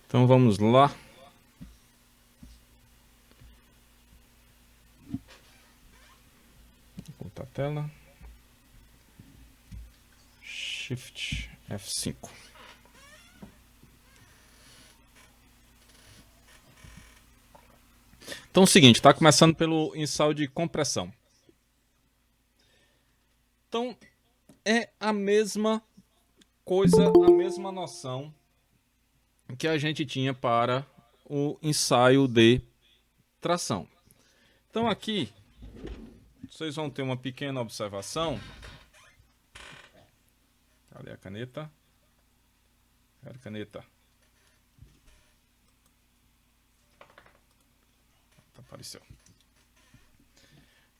Então vamos lá. Vou voltar a tela. Shift F5. Então é o seguinte, está começando pelo ensaio de compressão. Então é a mesma coisa, a mesma noção que a gente tinha para o ensaio de tração. Então aqui vocês vão ter uma pequena observação. Cadê a caneta? Cadê a caneta? Apareceu.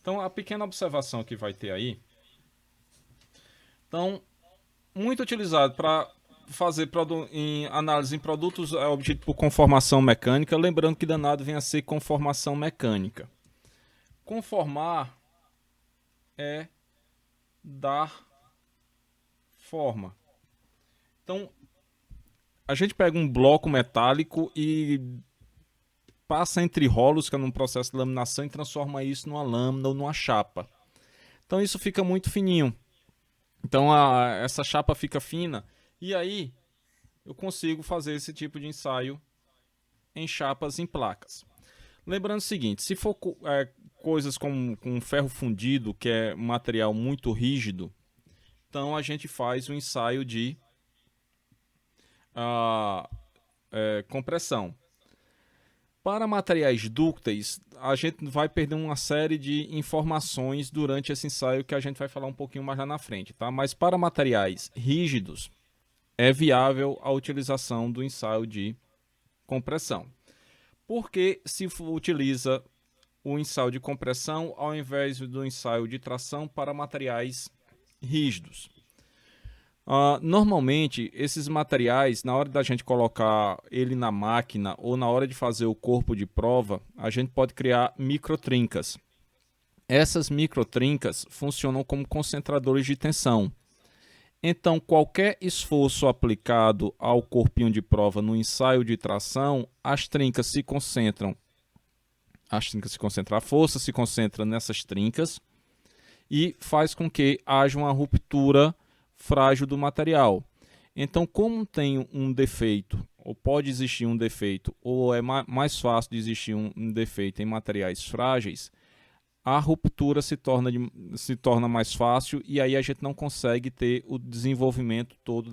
Então a pequena observação que vai ter aí. Então, muito utilizado para fazer em análise em produtos obtidos por conformação mecânica, lembrando que danado vem a ser conformação mecânica. Conformar é dar forma. Então, a gente pega um bloco metálico e passa entre rolos, que é num processo de laminação, e transforma isso numa lâmina ou numa chapa. Então isso fica muito fininho. Então essa chapa fica fina e aí eu consigo fazer esse tipo de ensaio em chapas em placas. Lembrando o seguinte, se for coisas com ferro fundido, que é um material muito rígido, então a gente faz um ensaio de compressão. Para materiais dúcteis, a gente vai perder uma série de informações durante esse ensaio que a gente vai falar um pouquinho mais lá na frente, tá? Mas para materiais rígidos, é viável a utilização do ensaio de compressão. Porque se utiliza o ensaio de compressão ao invés do ensaio de tração para materiais rígidos? Normalmente, esses materiais, na hora da gente colocar ele na máquina ou na hora de fazer o corpo de prova, a gente pode criar microtrincas. Essas microtrincas funcionam como concentradores de tensão. Então, qualquer esforço aplicado ao corpinho de prova no ensaio de tração, as trincas se concentram. A força se concentra nessas trincas e faz com que haja uma ruptura frágil do material. Então, como tem um defeito, ou pode existir um defeito, ou é mais fácil de existir um defeito em materiais frágeis, a ruptura se torna mais fácil e aí a gente não consegue ter o desenvolvimento todo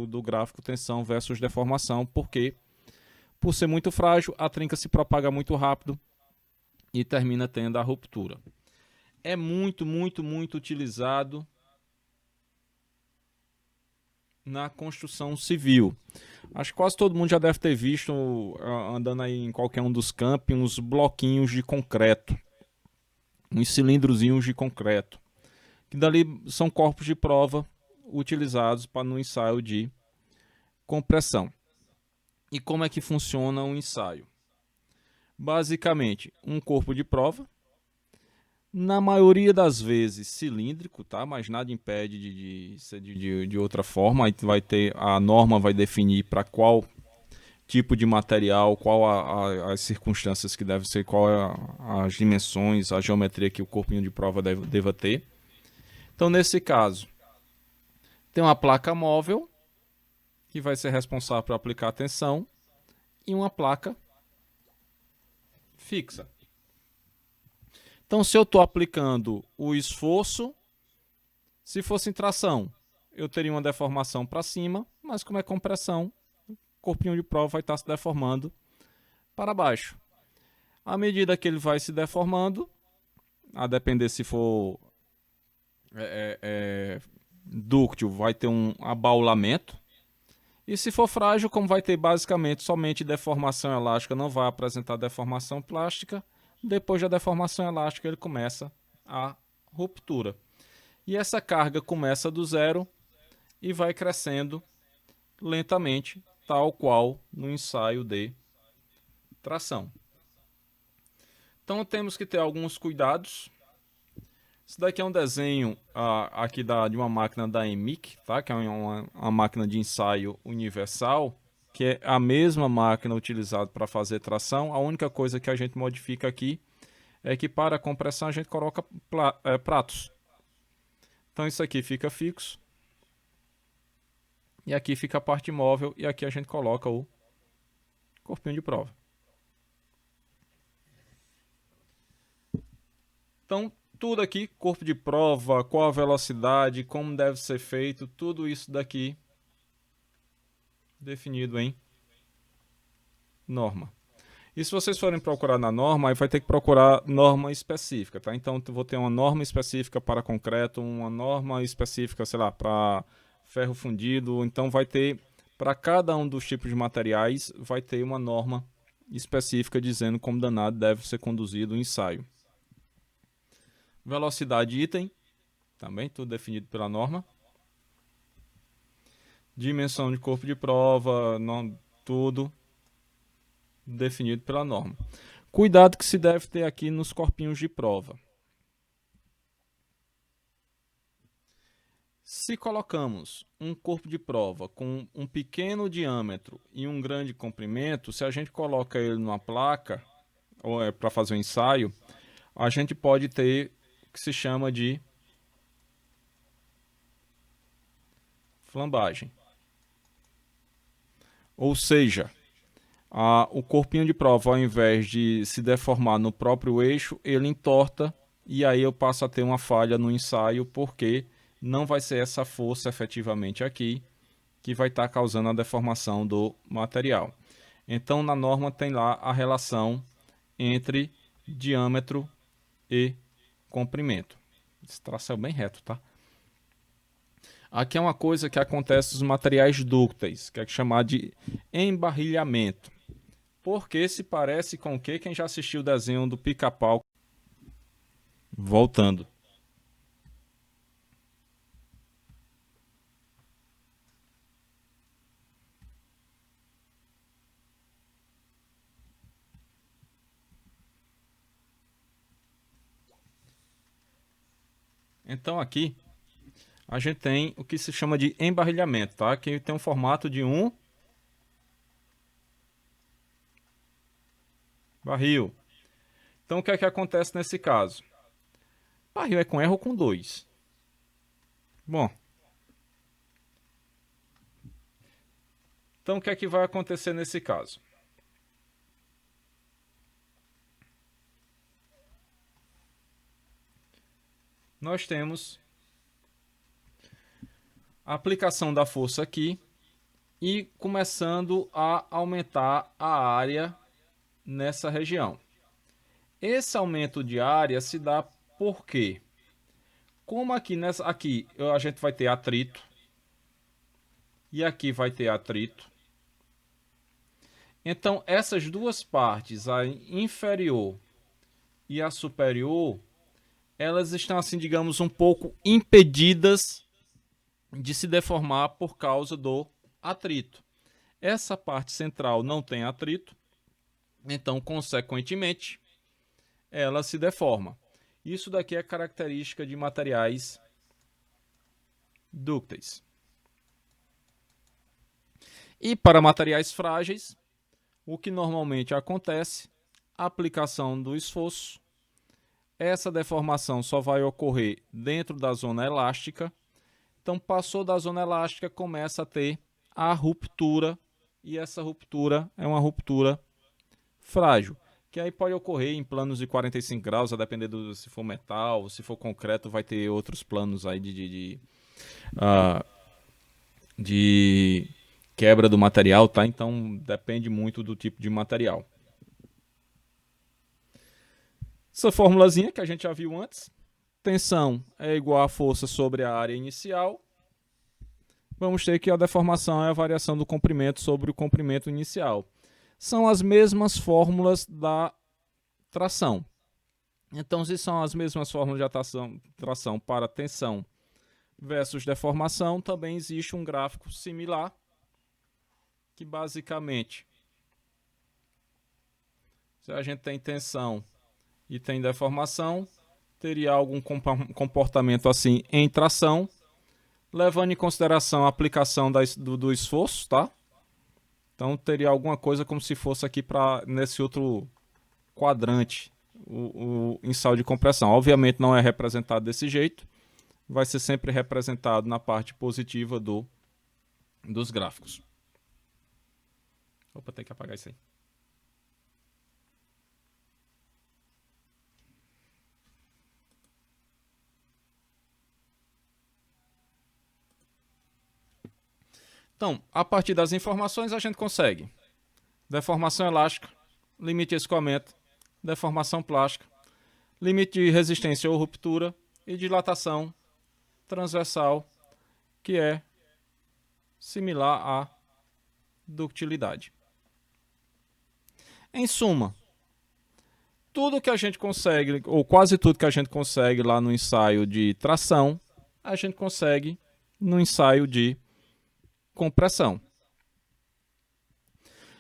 do gráfico tensão versus deformação, porque por ser muito frágil, a trinca se propaga muito rápido e termina tendo a ruptura. É muito utilizado na construção civil. Acho que quase todo mundo já deve ter visto, andando aí em qualquer um dos campos, uns bloquinhos de concreto, uns cilindrozinhos de concreto, que dali são corpos de prova utilizados para no ensaio de compressão. E como é que funciona o ensaio? Basicamente, um corpo de prova, na maioria das vezes cilíndrico, tá? Mas nada impede de ser de outra forma. Aí vai ter, a norma vai definir para qual tipo de material, qual as circunstâncias que deve ser, qual as dimensões, a geometria que o corpinho de prova deva ter. Então, nesse caso, tem uma placa móvel que vai ser responsável por aplicar a tensão e uma placa fixa. Então, se eu estou aplicando o esforço, se fosse em tração, eu teria uma deformação para cima, mas como é compressão, o corpinho de prova vai estar se deformando para baixo. À medida que ele vai se deformando, a depender se for dúctil, vai ter um abaulamento. E se for frágil, como vai ter basicamente somente deformação elástica, não vai apresentar deformação plástica, depois da deformação elástica ele começa a ruptura. E essa carga começa do zero e vai crescendo lentamente, tal qual no ensaio de tração. Então temos que ter alguns cuidados. Isso daqui é um desenho aqui de uma máquina da EMIC, tá? Que é uma máquina de ensaio universal. que é a mesma máquina utilizada para fazer tração. A única coisa que a gente modifica aqui é que para a compressão a gente coloca pratos. Então isso aqui fica fixo. E aqui fica a parte móvel e aqui a gente coloca o corpinho de prova. Então tudo aqui, corpo de prova, qual a velocidade, como deve ser feito, tudo isso daqui definido em norma. E se vocês forem procurar na norma, aí vai ter que procurar norma específica, tá? Então eu vou ter uma norma específica para concreto, uma norma específica, sei lá, para ferro fundido. Então vai ter, para cada um dos tipos de materiais, vai ter uma norma específica dizendo como danado deve ser conduzido o ensaio. Velocidade item, também tudo definido pela norma. Dimensão de corpo de prova, tudo definido pela norma. Cuidado que se deve ter aqui nos corpinhos de prova. Se colocamos um corpo de prova com um pequeno diâmetro e um grande comprimento, se a gente coloca ele numa placa ou para fazer um ensaio, a gente pode ter o que se chama de flambagem. Ou seja, o corpinho de prova, ao invés de se deformar no próprio eixo, ele entorta e aí eu passo a ter uma falha no ensaio, porque não vai ser essa força efetivamente aqui que vai estar causando a deformação do material. Então na norma tem lá a relação entre diâmetro e comprimento. Esse traço é bem reto, tá? Aqui é uma coisa que acontece nos materiais dúcteis, que é chamado de embarrilhamento. Porque se parece com o que? Quem já assistiu o desenho do Pica-Pau? Voltando. Então aqui a gente tem o que se chama de embarrilhamento, tá? Que tem um formato de um barril. Então o que é que acontece nesse caso? Barril é com R ou com 2? Bom. Então o que é que vai acontecer nesse caso? Nós temos a aplicação da força aqui e começando a aumentar a área nessa região. Esse aumento de área se dá por quê? Como aqui a gente vai ter atrito e aqui vai ter atrito. Então essas duas partes, a inferior e a superior, elas estão assim, digamos, um pouco impedidas de se deformar por causa do atrito. Essa parte central não tem atrito, então, consequentemente, ela se deforma. Isso daqui é característica de materiais dúcteis. E para materiais frágeis, o que normalmente acontece, a aplicação do esforço. Essa deformação só vai ocorrer dentro da zona elástica. Então, passou da zona elástica, começa a ter a ruptura, e essa ruptura é uma ruptura frágil, que aí pode ocorrer em planos de 45 graus, a depender se for metal, se for concreto, vai ter outros planos aí de quebra do material, tá? Então, depende muito do tipo de material. Essa formulazinha que a gente já viu antes. Tensão é igual a força sobre a área inicial. Vamos ter que a deformação é a variação do comprimento sobre o comprimento inicial. São as mesmas fórmulas da tração. Então, se são as mesmas fórmulas de tração para tensão versus deformação, também existe um gráfico similar, que basicamente, se a gente tem tensão e tem deformação, teria algum comportamento assim em tração, levando em consideração a aplicação do esforço, tá? Então teria alguma coisa como se fosse aqui nesse outro quadrante, o ensaio de compressão. Obviamente não é representado desse jeito, vai ser sempre representado na parte positiva dos gráficos. Opa, tem que apagar isso aí. Então, a partir das informações a gente consegue deformação elástica, limite de escoamento, deformação plástica, limite de resistência ou ruptura e dilatação transversal, que é similar à ductilidade. Em suma, tudo que a gente consegue, ou quase tudo que a gente consegue lá no ensaio de tração, a gente consegue no ensaio de compressão.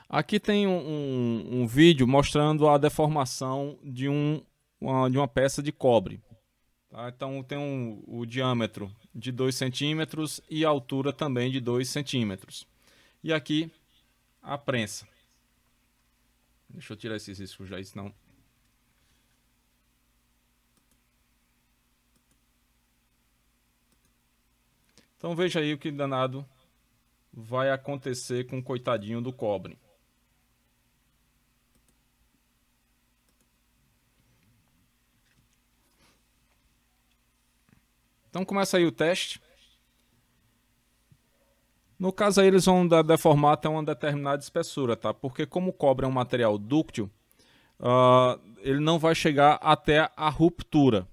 Aqui tem um vídeo mostrando a deformação de uma peça de cobre. Tá? Então tem o diâmetro de 2 centímetros e a altura também de 2 centímetros. E aqui a prensa. Deixa eu tirar esses riscos já, senão... Então veja aí o que danado vai acontecer com o coitadinho do cobre. Então começa aí o teste. No caso aí eles vão deformar até uma determinada espessura, tá? Porque como o cobre é um material dúctil, ele não vai chegar até a ruptura.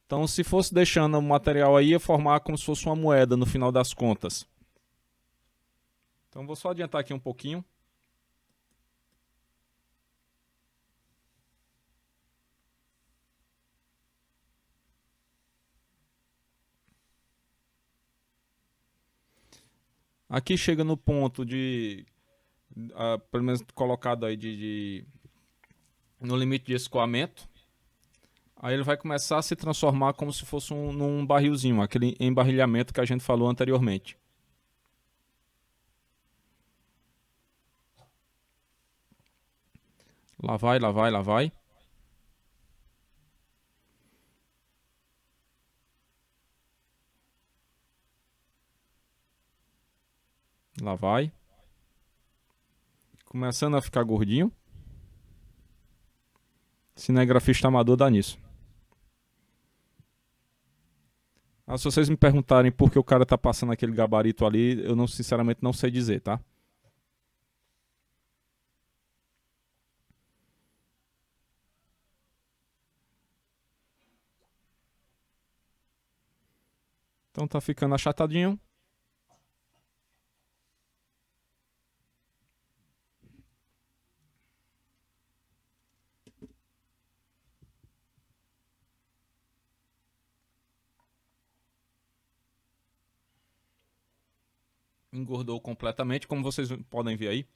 Então se fosse deixando o material aí, ia formar como se fosse uma moeda no final das contas. Então vou só adiantar aqui um pouquinho. Aqui chega no ponto de, pelo menos colocado aí no limite de escoamento. Aí ele vai começar a se transformar como se fosse num barrilzinho, aquele embarrilhamento que a gente falou anteriormente. Lá vai, lá vai, lá vai. Lá vai. Começando a ficar gordinho. Cinegrafista amador dá nisso. Se vocês me perguntarem por que o cara tá passando aquele gabarito ali, eu não, sinceramente não sei dizer, tá? Então tá ficando achatadinho. Engordou completamente, como vocês podem ver aí.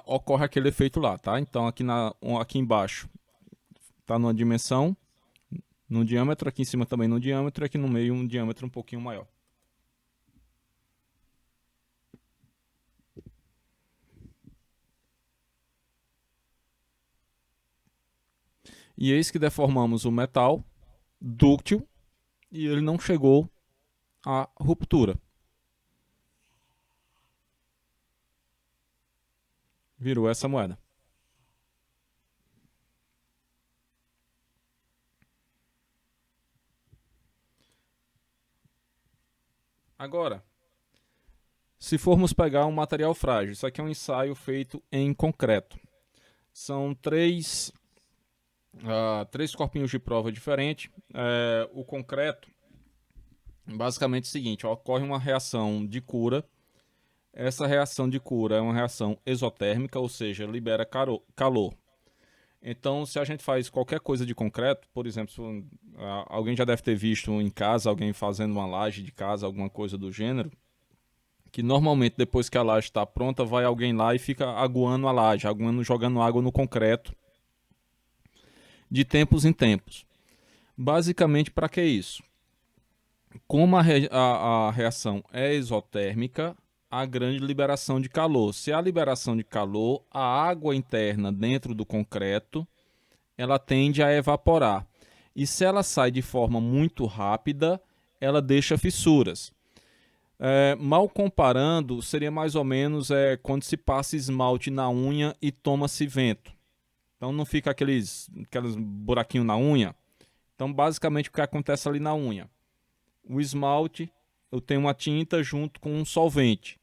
Ocorre aquele efeito lá, tá? Então aqui embaixo tá numa dimensão, no diâmetro, aqui em cima também no diâmetro, e aqui no meio um diâmetro um pouquinho maior. E eis que deformamos o metal dúctil e ele não chegou à ruptura. Virou essa moeda. Agora, se formos pegar um material frágil, isso aqui é um ensaio feito em concreto. São três corpinhos de prova diferentes. O concreto, basicamente é o seguinte, ocorre uma reação de cura. Essa reação de cura é uma reação exotérmica, ou seja, libera calor. Então, se a gente faz qualquer coisa de concreto, por exemplo, alguém já deve ter visto em casa, alguém fazendo uma laje de casa, alguma coisa do gênero, que normalmente depois que a laje está pronta, vai alguém lá e fica aguando a laje, jogando água no concreto, de tempos em tempos. Basicamente, para que isso? Como a reação é exotérmica, a grande liberação de calor. Se há liberação de calor, a água interna dentro do concreto, ela tende a evaporar. E se ela sai de forma muito rápida, ela deixa fissuras. Mal comparando, seria mais ou menos quando se passa esmalte na unha e toma-se vento. Então não fica aqueles buraquinhos na unha. Então basicamente o que acontece ali na unha? O esmalte, eu tenho uma tinta junto com um solvente.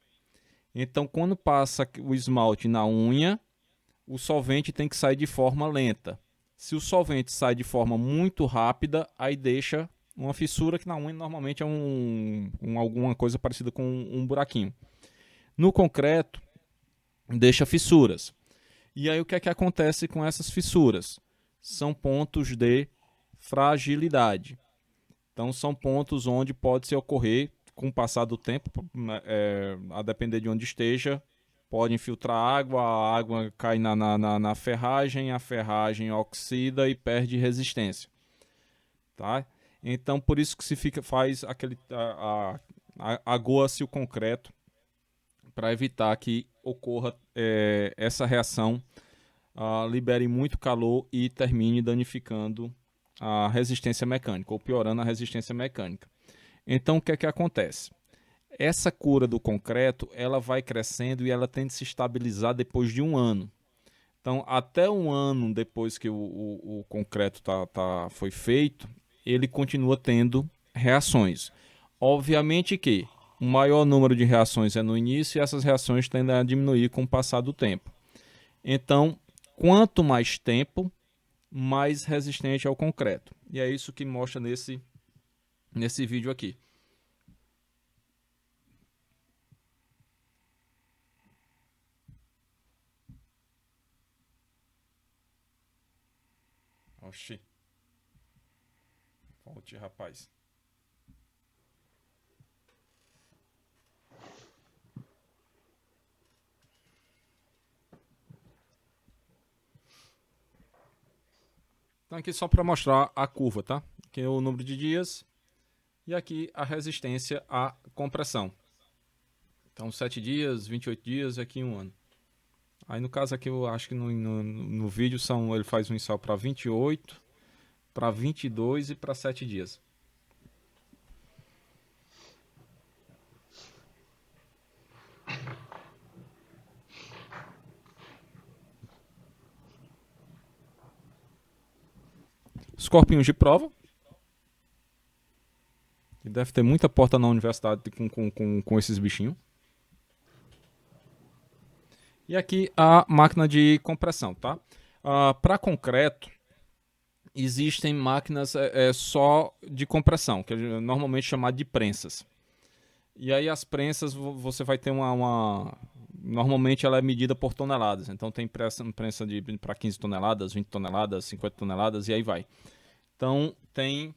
Então quando passa o esmalte na unha, o solvente tem que sair de forma lenta. Se o solvente sai de forma muito rápida, aí deixa uma fissura, que na unha normalmente é alguma coisa parecida com um buraquinho. No concreto, deixa fissuras. E aí o que é que acontece com essas fissuras? São pontos de fragilidade. Então são pontos onde pode-se ocorrer, com o passar do tempo, a depender de onde esteja, pode infiltrar água, a água cai na ferragem, a ferragem oxida e perde resistência. Tá? Então por isso que faz aquele agoa-se o concreto para evitar que ocorra essa reação, libere muito calor e termine danificando a resistência mecânica ou piorando a resistência mecânica. Então o que é que acontece? Essa cura do concreto, ela vai crescendo e ela tende a se estabilizar depois de um ano. Então, até um ano depois que o concreto foi feito, ele continua tendo reações. Obviamente que o maior número de reações é no início e essas reações tendem a diminuir com o passar do tempo. Então, quanto mais tempo, mais resistente é o concreto. E é isso que mostra nesse vídeo aqui. Oxi. Volte, rapaz. Então aqui só para mostrar a curva, tá? Aqui é o número de dias e aqui a resistência à compressão. Então 7 dias, 28 dias e aqui 1 ano. Aí no caso aqui eu acho que no vídeo ele faz um ensaio para 28, para 22 e para 7 dias. Os corpinhos de prova. E deve ter muita porta na universidade com esses bichinhos. E aqui a máquina de compressão, tá? Para concreto, existem máquinas só de compressão, que é normalmente chamado de prensas. E aí as prensas você vai ter normalmente ela é medida por toneladas. Então tem prensa para 15 toneladas, 20 toneladas, 50 toneladas e aí vai. Então tem...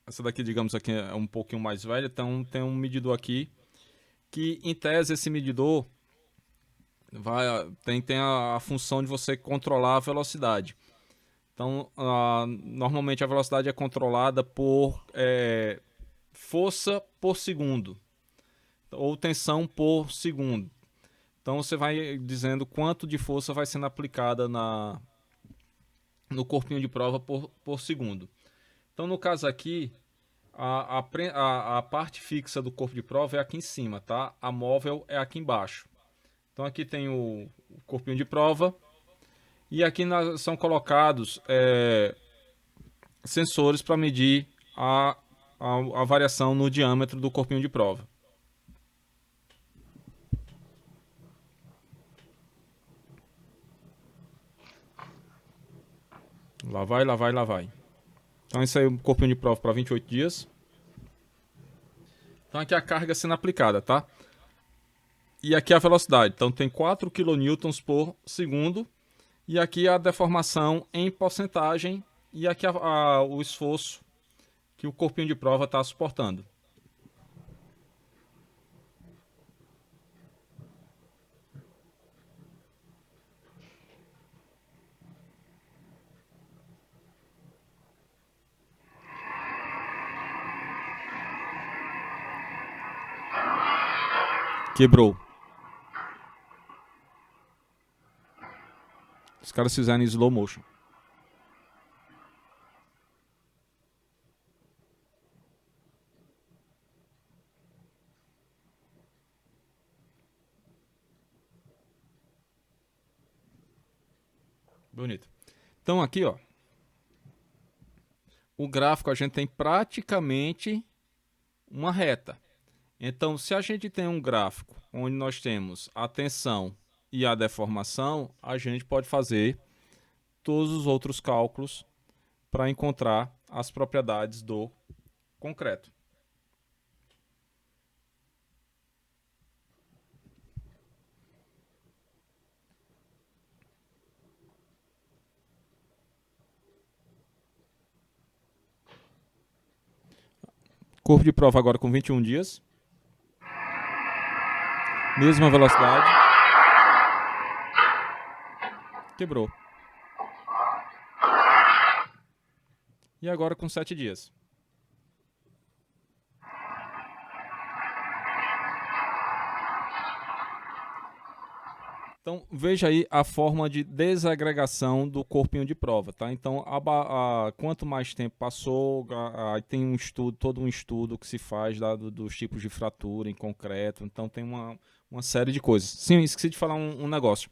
Essa daqui, digamos aqui, é um pouquinho mais velha. Então tem um medidor aqui que, em tese, esse medidor tem a função de você controlar a velocidade. Então, normalmente a velocidade é controlada por força por segundo ou tensão por segundo. Então você vai dizendo quanto de força vai sendo aplicada no corpinho de prova por segundo. Então no caso aqui, a parte fixa do corpo de prova é aqui em cima, tá? A móvel é aqui embaixo. Então aqui tem o corpinho de prova e aqui são colocados sensores para medir a variação no diâmetro do corpinho de prova. Lá vai, lá vai, lá vai. Então esse aí é o corpinho de prova para 28 dias. Então aqui a carga sendo aplicada, tá? E aqui a velocidade. Então tem 4 kN por segundo. E aqui a deformação em porcentagem. E aqui o esforço que o corpinho de prova está suportando. Quebrou. Os caras fizeram em slow motion. Bonito. Então aqui, ó, o gráfico a gente tem praticamente uma reta. Então, se a gente tem um gráfico onde nós temos a tensão e a deformação, a gente pode fazer todos os outros cálculos para encontrar as propriedades do concreto. Corpo de prova agora com 21 dias. Mesma velocidade. Quebrou. E agora com 7 dias. Então, veja aí a forma de desagregação do corpinho de prova, tá? Então, quanto mais tempo passou, tem um estudo, todo um estudo que se faz dos tipos de fratura em concreto. Então, tem uma série de coisas. Sim, esqueci de falar um negócio.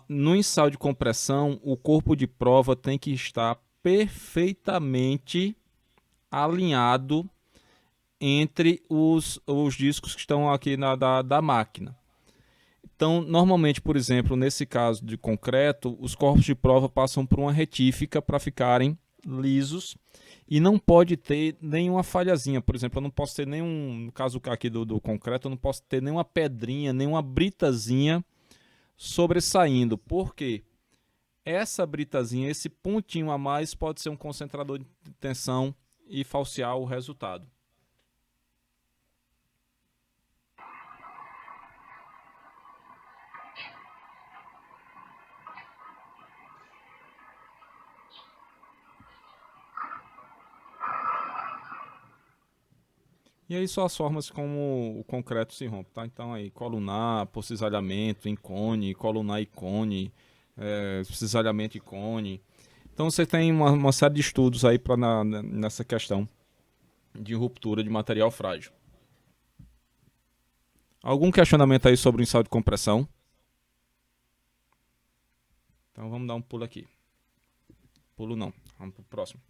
No ensaio de compressão, o corpo de prova tem que estar perfeitamente alinhado entre os discos que estão aqui da máquina. Então, normalmente, por exemplo, nesse caso de concreto, os corpos de prova passam por uma retífica para ficarem lisos e não pode ter nenhuma falhazinha. Por exemplo, eu não posso ter no caso aqui do concreto, eu não posso ter nenhuma pedrinha, nenhuma britazinha sobressaindo. Por quê? Essa britazinha, esse pontinho a mais, pode ser um concentrador de tensão e falsear o resultado. E aí são as formas como o concreto se rompe, tá? Então aí, colunar, cisalhamento em cone, colunar e cone, cisalhamento e cone. Então você tem uma série de estudos aí nessa questão de ruptura de material frágil. Algum questionamento aí sobre o ensaio de compressão? Então vamos dar um pulo aqui. Pulo não, vamos para o próximo.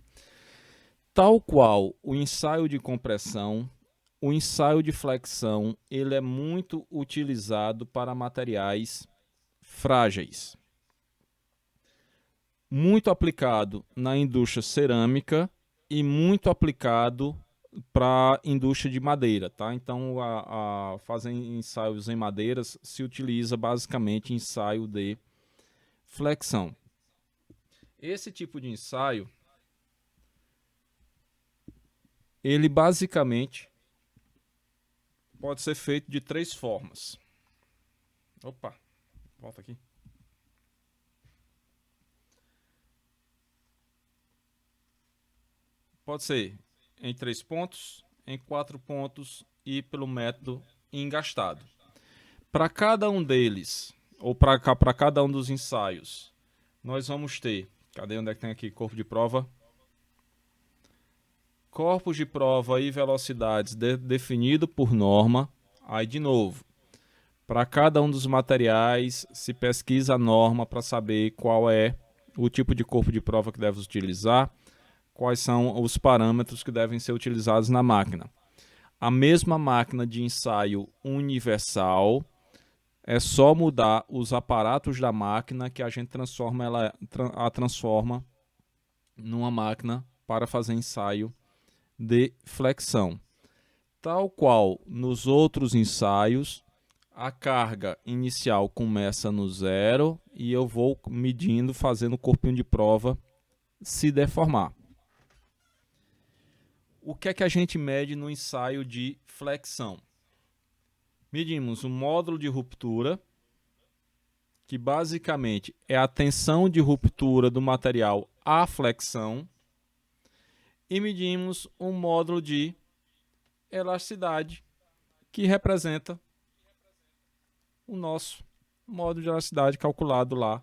Tal qual o ensaio de compressão, o ensaio de flexão ele é muito utilizado para materiais frágeis. Muito aplicado na indústria cerâmica e muito aplicado para a indústria de madeira, tá? Então, fazer ensaios em madeiras se utiliza basicamente ensaio de flexão. Esse tipo de ensaio, ele basicamente pode ser feito de 3 formas. Opa, volta aqui. Pode ser em 3 pontos, em 4 pontos e pelo método engastado. Para cada um deles, ou para cada um dos ensaios, nós vamos ter, cadê onde é que tem aqui corpo de prova? Corpos de prova e velocidades definido por norma. Aí de novo, para cada um dos materiais se pesquisa a norma para saber qual é o tipo de corpo de prova que deve utilizar, quais são os parâmetros que devem ser utilizados na máquina. A mesma máquina de ensaio universal, é só mudar os aparatos da máquina que a gente transforma numa máquina para fazer ensaio de flexão. Tal qual nos outros ensaios, a carga inicial começa no 0 e eu vou medindo, fazendo o corpinho de prova se deformar. O que é que a gente mede no ensaio de flexão? Medimos o módulo de ruptura, que basicamente é a tensão de ruptura do material à flexão, e medimos um módulo de elasticidade, que representa o nosso modo de elasticidade calculado lá,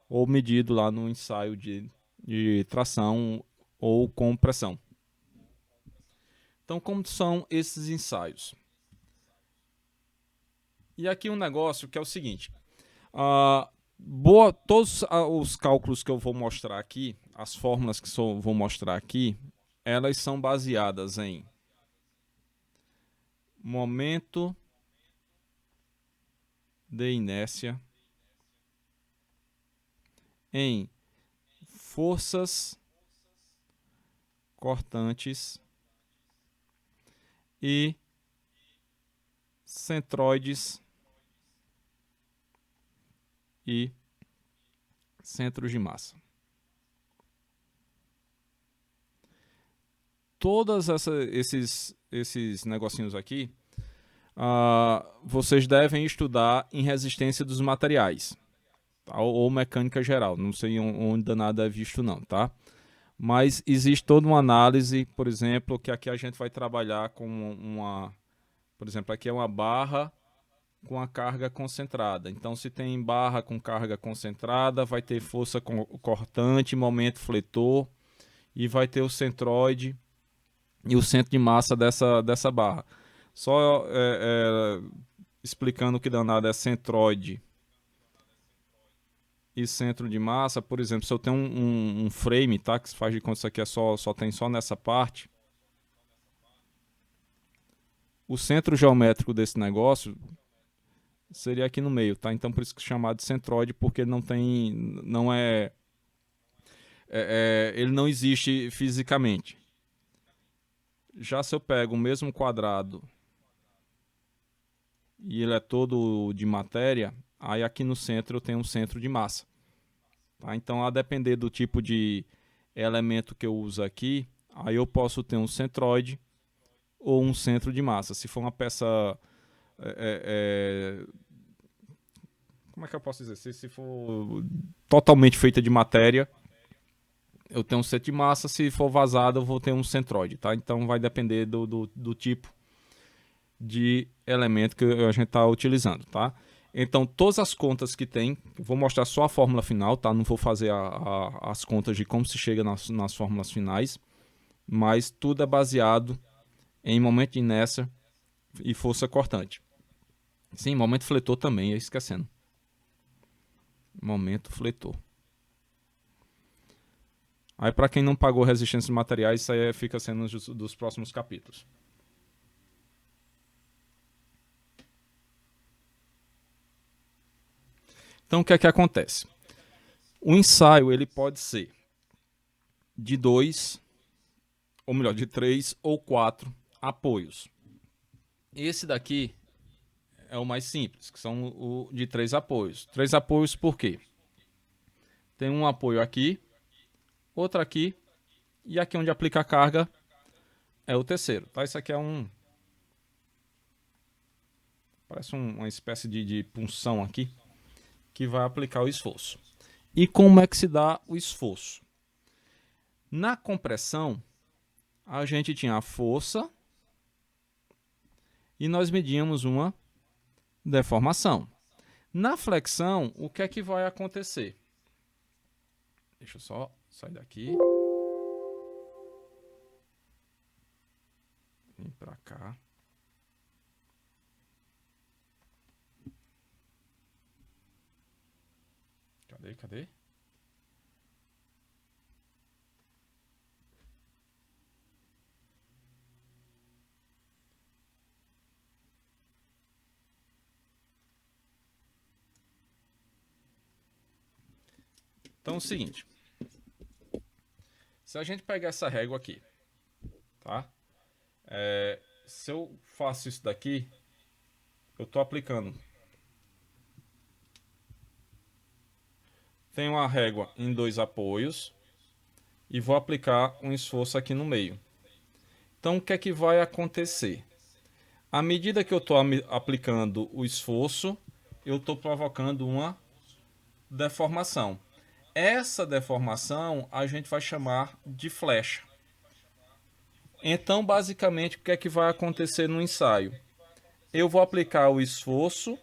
ou medido lá no ensaio de tração ou compressão. Então, como são esses ensaios? E aqui um negócio que é o seguinte, todos os cálculos que eu vou mostrar aqui, as fórmulas que vou mostrar aqui, elas são baseadas em momento de inércia, em forças cortantes e centroides e centros de massa. Todos esses negocinhos aqui, vocês devem estudar em resistência dos materiais, tá? ou mecânica geral, não sei onde danado é visto não, tá? Mas existe toda uma análise, por exemplo, que aqui a gente vai trabalhar com por exemplo, aqui é uma barra com a carga concentrada. Então, se tem barra com carga concentrada, vai ter força cortante, momento fletor, e vai ter o centroide e o centro de massa dessa barra. Só explicando o que danado é centroide e centro de massa, por exemplo, se eu tenho um frame, tá, que se faz de conta que isso aqui tem só nessa parte, o centro geométrico desse negócio seria aqui no meio, tá? Então por isso que é chamado de centroide, porque ele não existe fisicamente. Já se eu pego o mesmo quadrado e ele é todo de matéria, aí aqui no centro eu tenho um centro de massa. Tá? Então, a depender do tipo de elemento que eu uso aqui, aí eu posso ter um centroide ou um centro de massa. Se for uma peça... como é que eu posso dizer? Se for totalmente feita de matéria, eu tenho um centro de massa. Se for vazado, eu vou ter um centroide. Tá? Então, vai depender do tipo de elemento que a gente está utilizando, tá? Então, todas as contas que tem, eu vou mostrar só a fórmula final, tá? Não vou fazer as contas de como se chega nas fórmulas finais, mas tudo é baseado em momento de inércia e força cortante. Sim, momento fletor também, ia esquecendo. Momento fletor. Aí, para quem não pagou resistência de materiais, isso aí fica sendo dos próximos capítulos. Então, o que é que acontece? O ensaio ele pode ser de 2, ou melhor, de 3 ou 4 apoios. Esse daqui é o mais simples, que são o de 3 apoios. 3 apoios por quê? Tem um apoio aqui, outro aqui, e aqui onde aplica a carga é o terceiro. Tá? Isso aqui é parece uma espécie de punção aqui, que vai aplicar o esforço. E como é que se dá o esforço? Na compressão, a gente tinha a força e nós medíamos uma deformação. Na flexão, o que é que vai acontecer? Deixa eu só sair daqui. Vem para cá. Cadê? Então é o seguinte. Se a gente pegar essa régua aqui, tá? Se eu faço isso daqui, eu estou aplicando. Tenho uma régua em 2 apoios e vou aplicar um esforço aqui no meio. Então, o que é que vai acontecer? À medida que eu estou aplicando o esforço, eu estou provocando uma deformação. Essa deformação a gente vai chamar de flecha. Então, basicamente, o que é que vai acontecer no ensaio? Eu vou aplicar o esforço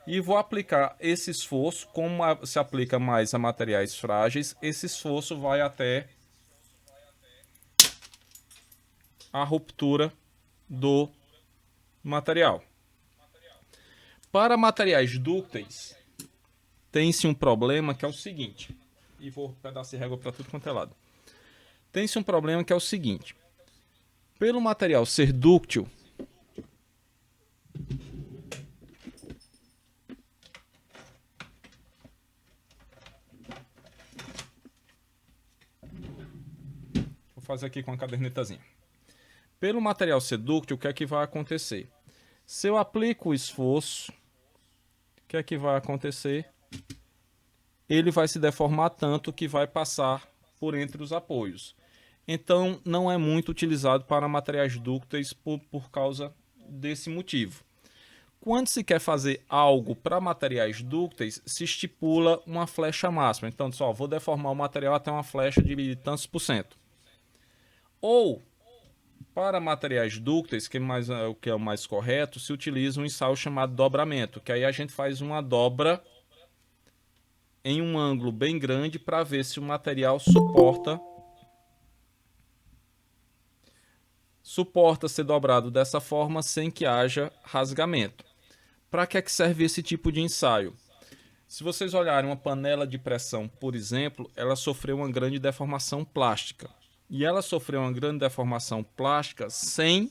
e vou aplicar esse esforço. Como se aplica mais a materiais frágeis, esse esforço vai até a ruptura do material. Para materiais dúcteis, tem-se um problema que é o seguinte, e vou pedaço de régua para tudo quanto é lado. Tem-se um problema que é o seguinte: pelo material ser dúctil, vou fazer aqui com a cadernetazinha. Pelo material ser dúctil, o que é que vai acontecer? Se eu aplico o esforço, o que é que vai acontecer? Ele vai se deformar tanto que vai passar por entre os apoios. Então, não é muito utilizado para materiais dúcteis por causa desse motivo. Quando se quer fazer algo para materiais dúcteis, se estipula uma flecha máxima. Então, só vou deformar o material até uma flecha de tantos por cento. Ou, para materiais dúcteis, o que é o mais correto, se utiliza um ensaio chamado dobramento, que aí a gente faz uma dobra em um ângulo bem grande para ver se o material suporta ser dobrado dessa forma sem que haja rasgamento. Para que é que serve esse tipo de ensaio? Se vocês olharem uma panela de pressão, por exemplo, ela sofreu uma grande deformação plástica. E ela sofreu uma grande deformação plástica sem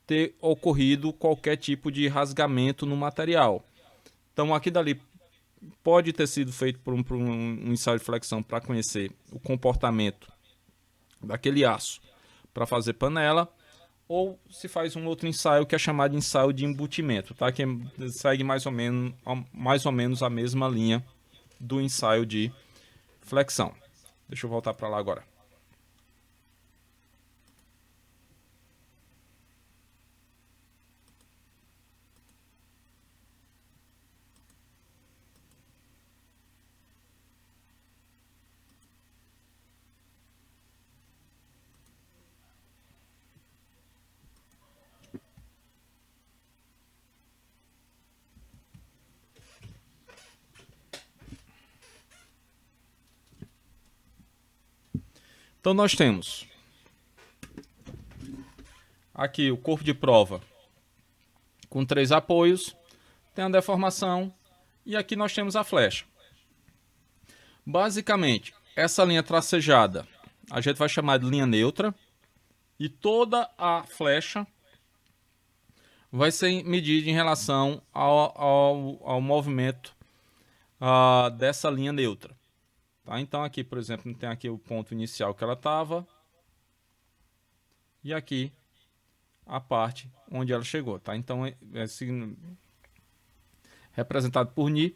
ter ocorrido qualquer tipo de rasgamento no material. Então, aqui dali pode ter sido feito por um ensaio de flexão para conhecer o comportamento daquele aço para fazer panela, ou se faz um outro ensaio que é chamado de ensaio de embutimento, tá? Que segue mais ou menos a mesma linha do ensaio de flexão. Deixa eu voltar para lá agora. Então nós temos aqui o corpo de prova com 3 apoios, tem a deformação e aqui nós temos a flecha. Basicamente, essa linha tracejada a gente vai chamar de linha neutra e toda a flecha vai ser medida em relação ao movimento dessa linha neutra. Tá? Então aqui, por exemplo, tem aqui o ponto inicial que ela estava e aqui a parte onde ela chegou. Tá? Então é representado por Ni.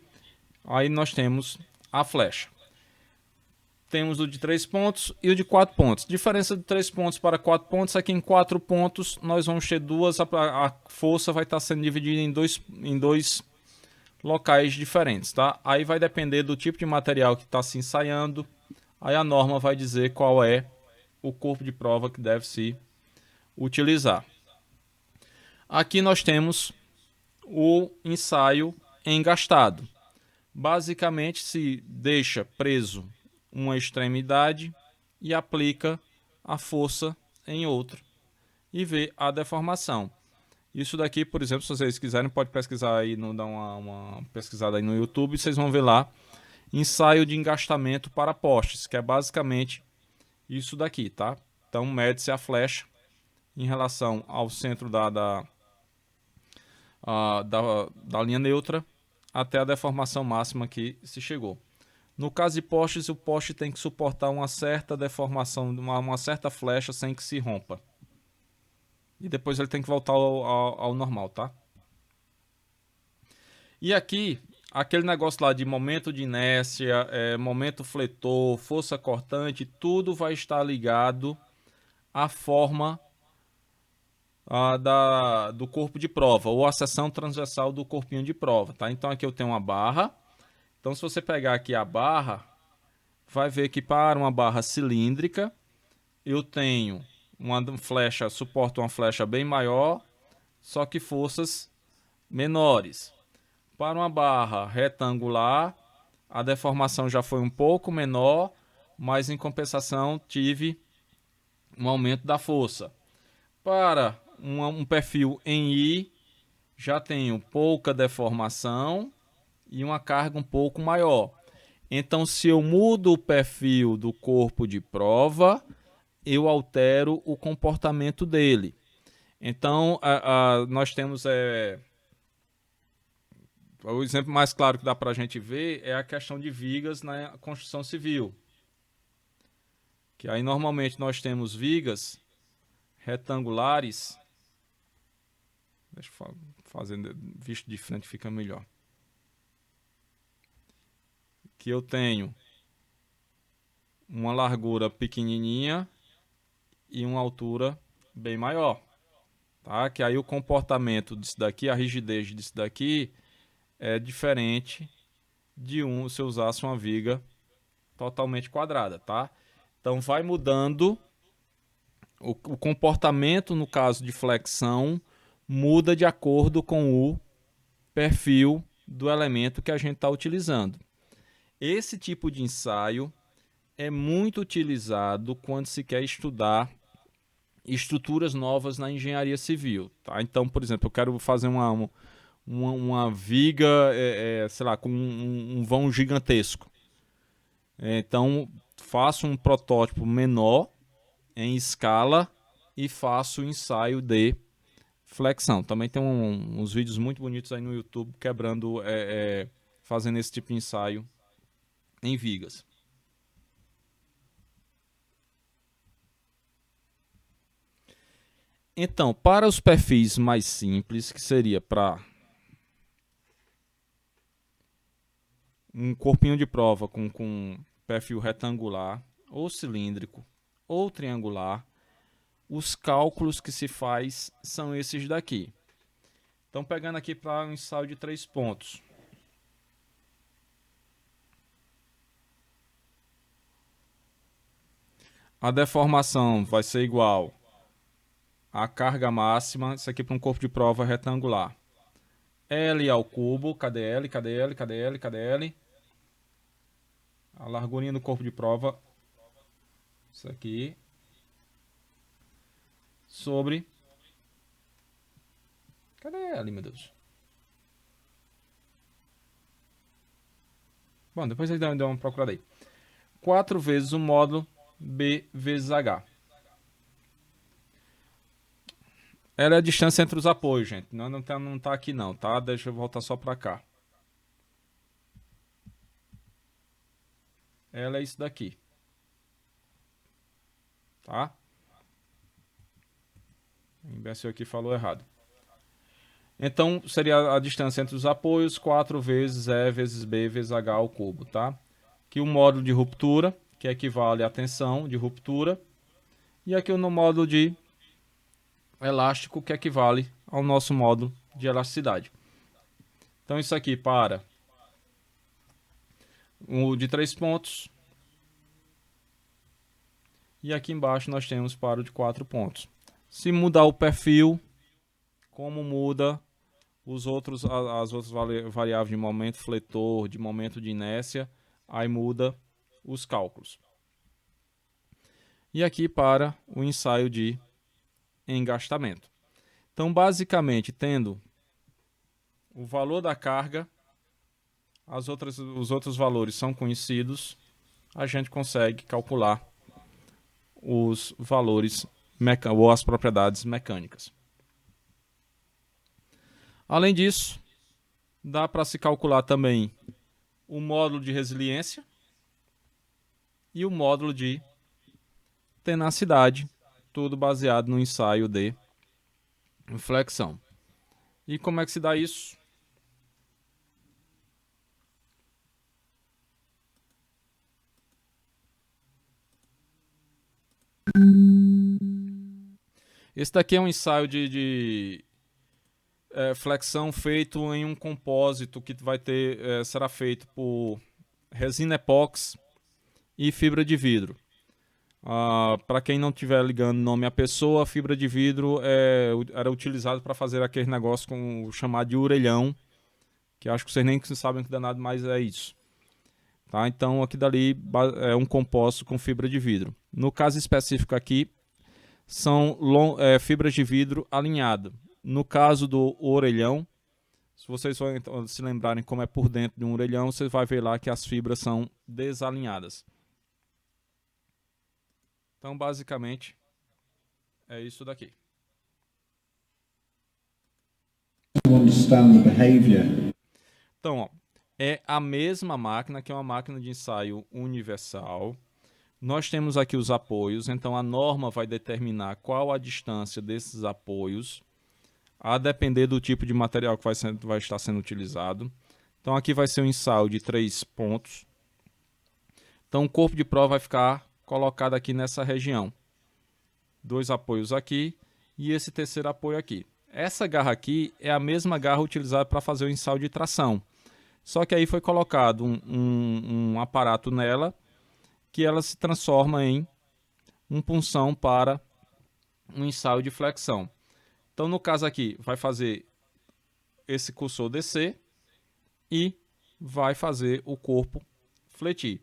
Aí nós temos a flecha. Temos o de 3 pontos e o de 4 pontos. Diferença de 3 pontos para 4 pontos é que em 4 pontos nós vamos ter duas. A força vai estar sendo dividida em dois locais diferentes, tá? Aí vai depender do tipo de material que está se ensaiando. Aí a norma vai dizer qual é o corpo de prova que deve se utilizar. Aqui nós temos o ensaio engastado. Basicamente se deixa preso uma extremidade e aplica a força em outra e vê a deformação. Isso daqui, por exemplo, se vocês quiserem, pode pesquisar aí, dar uma pesquisada aí no YouTube, vocês vão ver lá, ensaio de engastamento para postes, que é basicamente isso daqui, tá? Então mede-se a flecha em relação ao centro da linha neutra até a deformação máxima que se chegou. No caso de postes, o poste tem que suportar uma certa deformação, uma certa flecha sem que se rompa. E depois ele tem que voltar ao normal, tá? E aqui, aquele negócio lá de momento de inércia, momento fletor, força cortante, tudo vai estar ligado à forma do corpo de prova, ou a seção transversal do corpinho de prova, tá? Então aqui eu tenho uma barra. Então se você pegar aqui a barra, vai ver que para uma barra cilíndrica, eu tenho uma flecha, suporta uma flecha bem maior, só que forças menores. Para uma barra retangular, a deformação já foi um pouco menor, mas em compensação tive um aumento da força. Para um perfil em I, já tenho pouca deformação e uma carga um pouco maior. Então, se eu mudo o perfil do corpo de prova, eu altero o comportamento dele. Então, nós temos o exemplo mais claro que dá para a gente ver é a questão de vigas na construção civil. Que aí normalmente nós temos vigas retangulares. Deixa eu fazer visto de frente, fica melhor. Que eu tenho uma largura pequenininha e uma altura bem maior. Tá? Que aí o comportamento disso daqui, a rigidez disso daqui é diferente de se eu usasse uma viga totalmente quadrada, tá? Então vai mudando o comportamento, no caso de flexão, muda de acordo com o perfil do elemento que a gente está utilizando. Esse tipo de ensaio é muito utilizado quando se quer estudar estruturas novas na engenharia civil. Tá? Então, por exemplo, eu quero fazer uma viga, sei lá, com um vão gigantesco. Então, faço um protótipo menor em escala e faço o ensaio de flexão. Também tem uns vídeos muito bonitos aí no YouTube quebrando, fazendo esse tipo de ensaio em vigas. Então, para os perfis mais simples, que seria para um corpinho de prova com perfil retangular, ou cilíndrico, ou triangular, os cálculos que se faz são esses daqui. Então, pegando aqui para um ensaio de 3 pontos. A deformação vai ser igual à carga máxima, isso aqui para um corpo de prova retangular. L ao cubo, cadê L, cadê L, cadê L, cadê L? A largurinha do corpo de prova, isso aqui, sobre... Cadê L, meu Deus? Bom, depois vocês dão uma procurada aí. 4 vezes o módulo B vezes H. Ela é a distância entre os apoios, gente. Não tá aqui não, tá? Deixa eu voltar só para cá. Ela é isso daqui. Tá? O imbecil aqui falou errado. Então, seria a distância entre os apoios, 4 vezes E vezes B vezes H ao cubo, tá? Aqui o módulo de ruptura, que equivale à tensão de ruptura. E aqui no módulo de elástico, que equivale ao nosso módulo de elasticidade. Então, isso aqui para o de 3 pontos. E aqui embaixo nós temos para o de 4 pontos. Se mudar o perfil, como muda as outras variáveis de momento fletor, de momento de inércia, aí muda os cálculos. E aqui para o ensaio de engastamento. Então, basicamente, tendo o valor da carga, os outros valores são conhecidos, a gente consegue calcular os valores ou as propriedades mecânicas. Além disso, dá para se calcular também o módulo de resiliência e o módulo de tenacidade, tudo baseado no ensaio de flexão. E como é que se dá isso? Esse daqui é um ensaio de flexão feito em um compósito que será feito por resina epóxi e fibra de vidro. Para quem não estiver ligando nome à pessoa, a fibra de vidro era utilizada para fazer aquele negócio chamado de orelhão, que acho que vocês nem sabem o que danado mais é isso. Tá? Então aqui dali é um composto com fibra de vidro. No caso específico aqui, são fibras de vidro alinhada. No caso do orelhão, se vocês vão se lembrarem como é por dentro de um orelhão, você vai ver lá que as fibras são desalinhadas. Então, basicamente, é isso daqui. Então, ó, é a mesma máquina, que é uma máquina de ensaio universal. Nós temos aqui os apoios, então a norma vai determinar qual a distância desses apoios, a depender do tipo de material que vai estar sendo utilizado. Então aqui vai ser um ensaio de 3 pontos. Então o corpo de prova vai ficar colocado aqui nessa região. 2 apoios aqui e esse terceiro apoio aqui. Essa garra aqui é a mesma garra utilizada para fazer o ensaio de tração. Só que aí foi colocado um aparato nela que ela se transforma em um punção para um ensaio de flexão. Então, no caso aqui, vai fazer esse cursor descer e vai fazer o corpo fletir.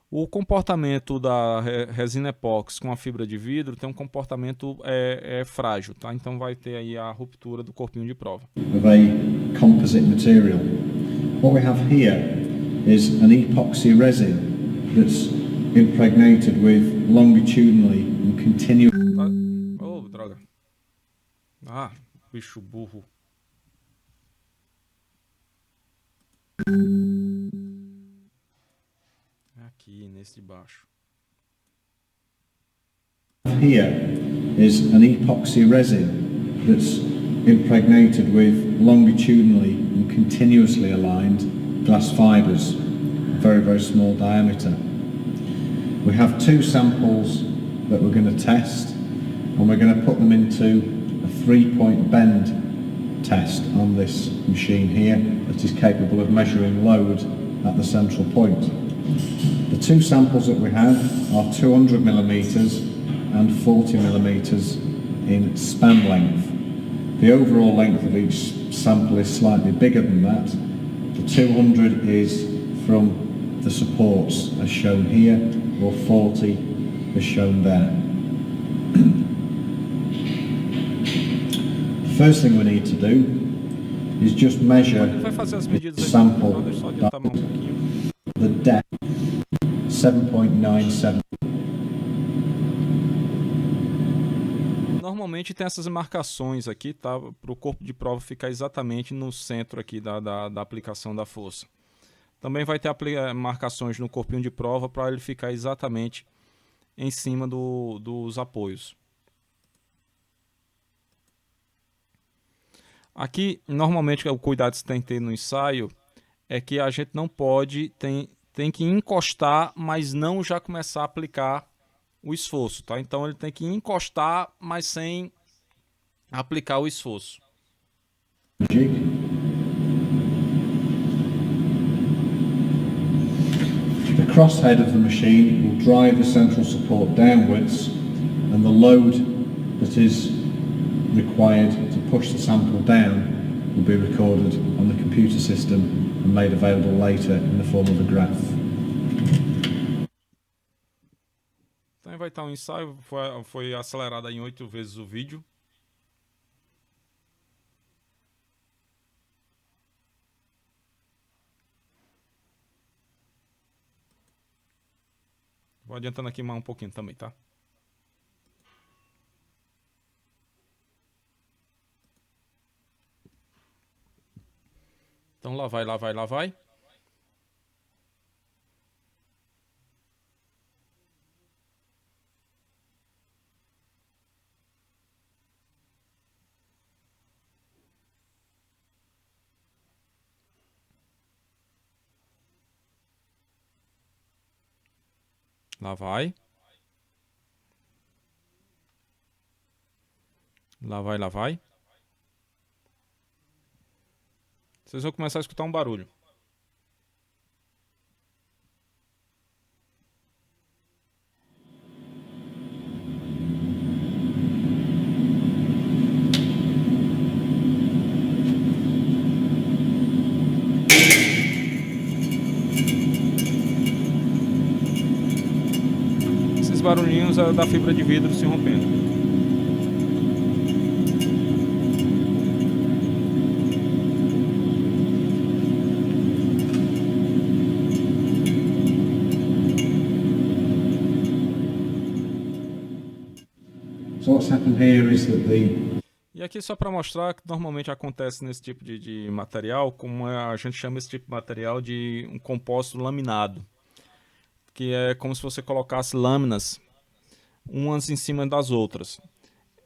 O comportamento da resina epóxi com a fibra de vidro tem um comportamento frágil, tá? Então vai ter aí a ruptura do corpinho de prova. Of a composite material. What we have here is an epoxy resin that's impregnated with longitudinally and continuous. Oh, droga. Ah, bicho burro. Aqui, nesse de baixo. Here is an epoxy resin that's impregnated with longitudinally and continuously aligned glass fibres, very, very small diameter. We have 2 samples that we're going to test, and we're going to put them into a 3-point bend test on this machine here that is capable of measuring load at the central point. The 2 samples that we have are 200 millimeters and 40 millimeters in span length. The overall length of each sample is slightly bigger than that. The 200 is from the supports as shown here, or 40 as shown there. The first thing we need to do is just measure the sample, the depth, 7.97. Normalmente tem essas marcações aqui, tá? Para o corpo de prova ficar exatamente no centro aqui da aplicação da força. Também vai ter marcações no corpinho de prova para ele ficar exatamente em cima dos apoios. Aqui, normalmente, o cuidado que você tem que ter no ensaio é que a gente não pode, tem que encostar, mas não já começar a aplicar o esforço, tá? Então ele tem que encostar, mas sem aplicar o esforço. The crosshead of the machine will drive the central support downwards, and the load that is required to push the sample down will be recorded on the computer system and made available later in the form of a graph. Então vai estar um ensaio, foi acelerado em 8 vezes o vídeo. Vou adiantando aqui mais um pouquinho também, tá? Então lá vai, lá vai, lá vai. Lá vai. Lá vai, lá vai. Vocês vão começar a escutar um barulho. Esses barulhinhos é da fibra de vidro se rompendo. So what's happened here is that E aqui só para mostrar que normalmente acontece nesse tipo de material, como a gente chama esse tipo de material de um composto laminado, que é como se você colocasse lâminas umas em cima das outras.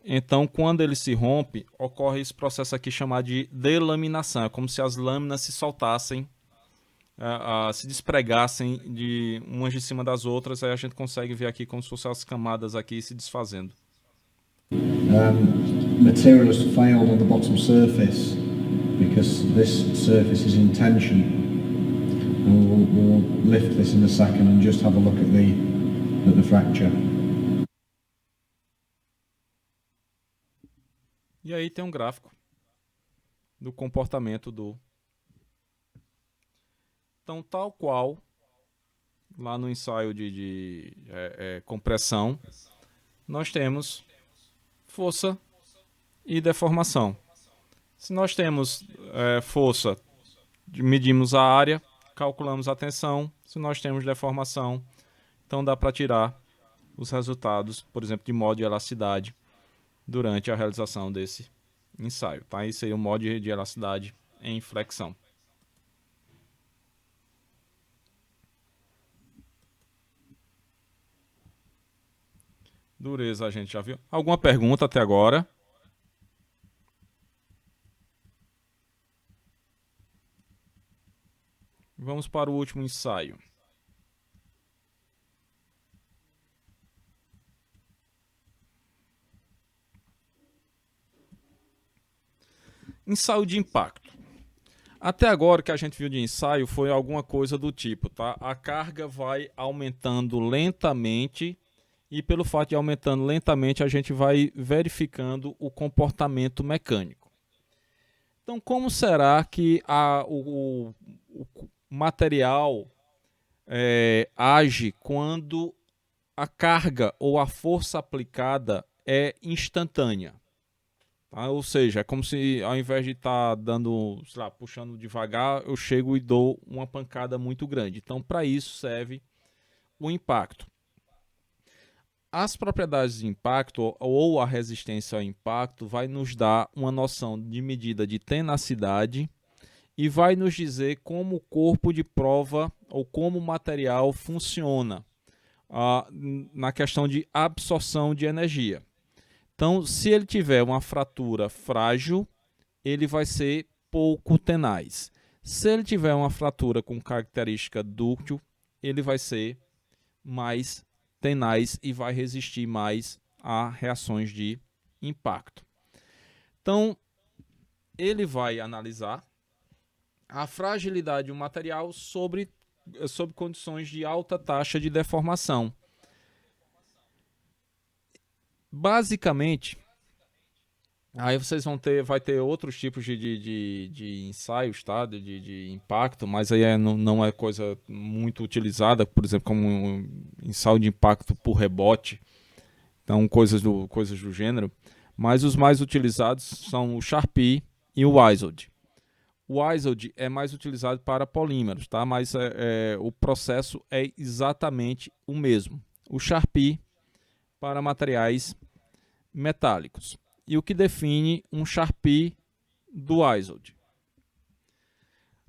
Então, quando ele se rompe, ocorre esse processo aqui chamado de delaminação. É como se as lâminas se soltassem, se despregassem de umas de cima das outras. Aí a gente consegue ver aqui como se fossem as camadas aqui se desfazendo. material has failed on the bottom surface because this surface is in tension. And we'll lift this in a second and just have a look at the fracture. E aí tem um gráfico do comportamento do... Então, tal qual lá no ensaio de compressão, nós temos força e deformação. Se nós temos força, medimos a área, calculamos a tensão. Se nós temos deformação, então dá para tirar os resultados, por exemplo, de modo de elasticidade durante a realização desse ensaio. Tá? Isso seria o modo de elasticidade em flexão. Dureza a gente já viu. Alguma pergunta até agora? Vamos para o último ensaio. Ensaio de impacto. Até agora o que a gente viu de ensaio foi alguma coisa do tipo, tá? A carga vai aumentando lentamente e pelo fato de aumentando lentamente a gente vai verificando o comportamento mecânico. Então, como será que o material age quando a carga ou a força aplicada é instantânea? Tá? Ou seja, é como se ao invés de estar dando, sei lá, puxando devagar, eu chego e dou uma pancada muito grande. Então, para isso serve o impacto. As propriedades de impacto ou a resistência ao impacto vai nos dar uma noção de medida de tenacidade e vai nos dizer como o corpo de prova ou como o material funciona na questão de absorção de energia. Então, se ele tiver uma fratura frágil, ele vai ser pouco tenaz. Se ele tiver uma fratura com característica dúctil, ele vai ser mais tenaz e vai resistir mais a reações de impacto. Então, ele vai analisar a fragilidade do material sob condições de alta taxa de deformação. Basicamente, aí vocês vai ter outros tipos de ensaios, tá? de impacto, mas aí não é coisa muito utilizada, por exemplo, como um ensaio de impacto por rebote, então coisas do gênero. Mas os mais utilizados são o Charpy e o Isod. O Isod é mais utilizado para polímeros, tá? Mas o processo é exatamente o mesmo. O Charpy para materiais metálicos. E o que define um Charpy do Isod.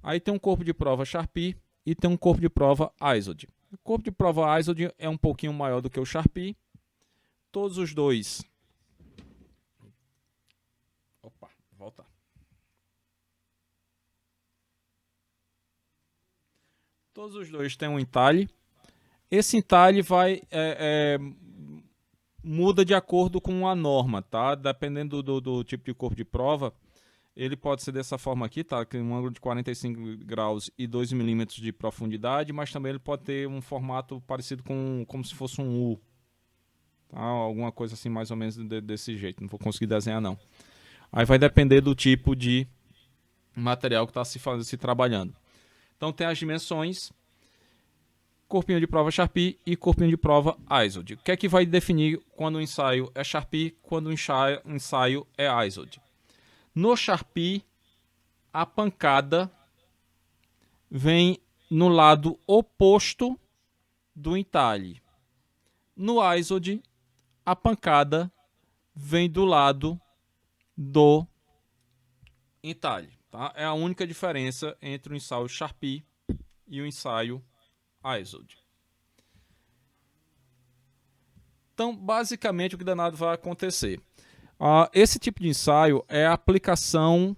Aí tem um corpo de prova Charpy e tem um corpo de prova Isod. O corpo de prova Isod é um pouquinho maior do que o Charpy. Todos os dois... Opa, volta. Todos os dois têm um entalhe. Esse entalhe vai... muda de acordo com a norma, tá? Dependendo do tipo de corpo de prova, ele pode ser dessa forma aqui, tá? Com um ângulo de 45 graus e 2 milímetros de profundidade, mas também ele pode ter um formato parecido com como se fosse um U. Tá? Alguma coisa assim mais ou menos desse jeito, não vou conseguir desenhar não. Aí vai depender do tipo de material que está se trabalhando. Então tem as dimensões. corpinho de prova Sharpe e corpinho de prova ISOD. O que é que vai definir quando o ensaio é Sharpe, quando o ensaio é ISOD? No Sharpe, a pancada vem no lado oposto do entalhe. No ISOD, a pancada vem do lado do entalhe. Tá? É a única diferença entre o ensaio Sharpe e o ensaio ISOD. Então, basicamente, o que danado vai acontecer? Esse tipo de ensaio é a aplicação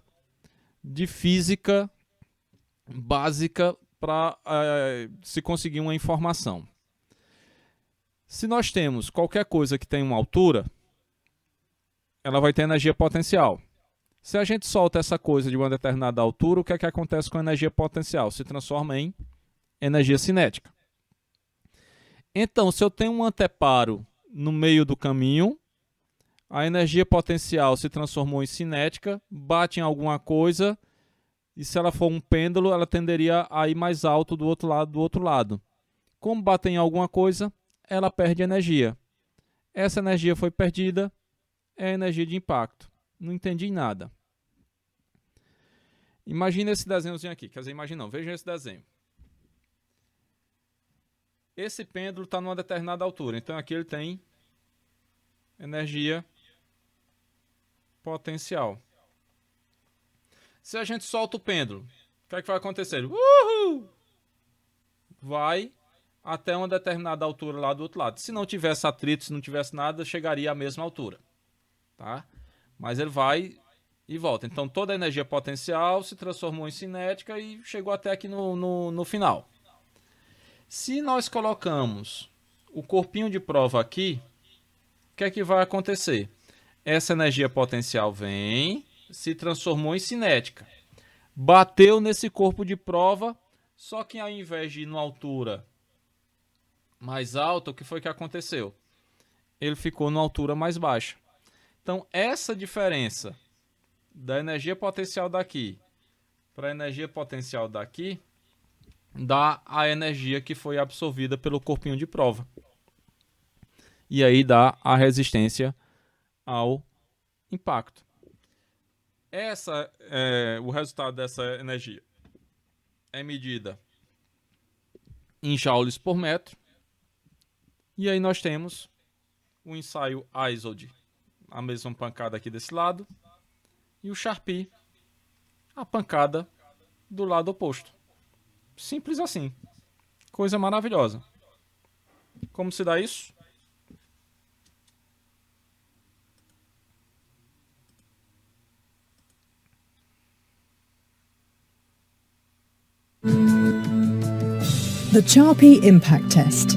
de física básica para se conseguir uma informação. Se nós temos qualquer coisa que tem uma altura, ela vai ter energia potencial. Se a gente solta essa coisa de uma determinada altura, o que é que acontece com a energia potencial? Se transforma em energia cinética. Então, se eu tenho um anteparo no meio do caminho, a energia potencial se transformou em cinética, bate em alguma coisa, e se ela for um pêndulo, ela tenderia a ir mais alto do outro lado. Como bate em alguma coisa, ela perde energia. Essa energia foi perdida, é energia de impacto. Não entendi nada. Imagina esse desenhozinho aqui. Quer dizer, imagina não, vejam esse desenho. Esse pêndulo está numa determinada altura, então aqui ele tem energia potencial. Se a gente solta o pêndulo, o que é que vai acontecer? Uhul! Vai até uma determinada altura lá do outro lado. Se não tivesse atrito, se não tivesse nada, chegaria à mesma altura. Tá? Mas ele vai e volta. Então toda a energia potencial se transformou em cinética e chegou até aqui no final. Se nós colocamos o corpinho de prova aqui, o que é que vai acontecer? Essa energia potencial vem, se transformou em cinética. Bateu nesse corpo de prova, só que ao invés de ir numa altura mais alta, o que foi que aconteceu? Ele ficou numa altura mais baixa. Então, essa diferença da energia potencial daqui para a energia potencial daqui dá a energia que foi absorvida pelo corpinho de prova. E aí dá a resistência ao impacto. O resultado dessa energia é medida em joules por metro. E aí nós temos o ensaio ISOD, a mesma pancada aqui desse lado, e o Sharpe, a pancada do lado oposto. Simples assim. Coisa maravilhosa. Como se dá isso? The Sharpe Impact Test.